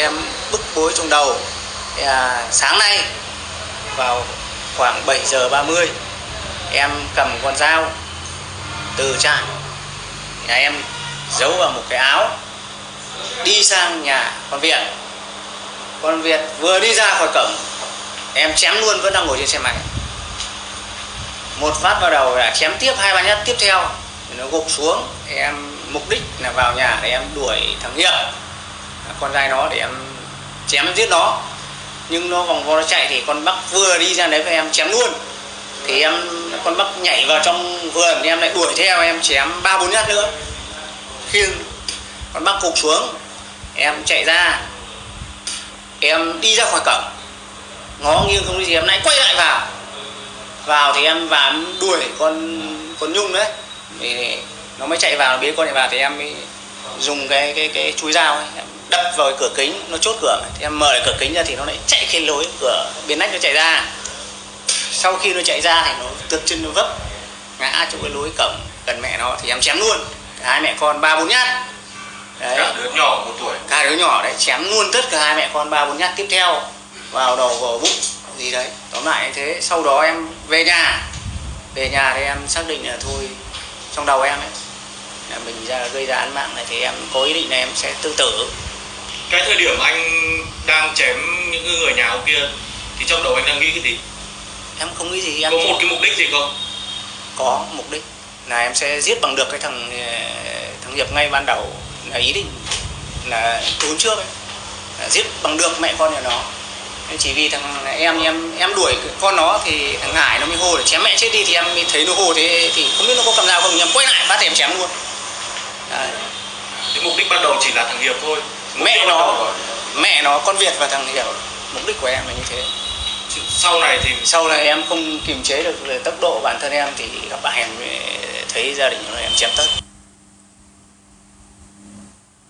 em bức bối trong đầu. Sáng nay vào khoảng 7:30 em cầm con dao từ trại nhà em giấu vào một cái áo, đi sang nhà con Việt. Con Việt vừa đi ra khỏi cổng, em chém luôn, vẫn đang ngồi trên xe máy. Một phát vào đầu là chém tiếp 2-3 nhát tiếp theo, nó gục xuống. Em mục đích là vào nhà để em đuổi thằng Hiệp, con trai nó, để em chém giết nó. Nhưng nó vòng vo nó chạy thì con Bắc vừa đi ra đấy và em chém luôn. Thì con Bắc nhảy vào trong vườn thì em lại đuổi theo, em chém 3-4 nhát nữa. Khi con Bắc gục xuống, em chạy ra, em đi ra khỏi cổng, ngó nghiêng không có gì, em lại quay lại vào thì em và em đuổi con Nhung đấy, thì nó mới chạy vào, biết con này vào thì em mới dùng cái chuôi dao ấy, em đập vào cửa kính, nó chốt cửa thì em mở cửa kính ra thì nó lại chạy cái lối cửa bên nách, nó chạy ra. Sau khi nó chạy ra thì nó trượt chân, nó vấp ngã chỗ cái lối cổng gần mẹ nó, thì em chém luôn hai mẹ con 3-4 nhát đấy. Cả đứa nhỏ 1 tuổi, cả đứa nhỏ đấy, chém luôn tất cả hai mẹ con 3-4 nhát tiếp theo vào đầu, vào bụng gì đấy. Tóm lại như thế. Sau đó em về nhà thì em xác định là thôi, trong đầu em ấy là mình gây ra án mạng này thì em có ý định là em sẽ tự tử. cái thời điểm anh đang chém những người nhà ông kia thì trong đầu anh đang nghĩ cái gì? Em không nghĩ gì, em có một cái mục đích gì không? có mục đích là em sẽ giết bằng được cái thằng Hiệp. Ngay ban đầu là ý định là trốn trước ấy, là giết bằng được mẹ con nhà nó. Chỉ vì thằng em đuổi con nó thì thằng Hải nó mới hô để chém mẹ chết đi, thì em mới thấy nó hô thế thì không biết nó có cầm dao không, em quay lại phát thì em chém luôn đấy. Cái mục đích ban đầu chỉ là thằng Hiệp thôi. Mẹ nó, con Việt và thằng Hiệp. Mục đích của em là như thế. Sau này em không kiềm chế được tốc độ bản thân em thì gặp bạn em thấy gia đình nó em chém tất.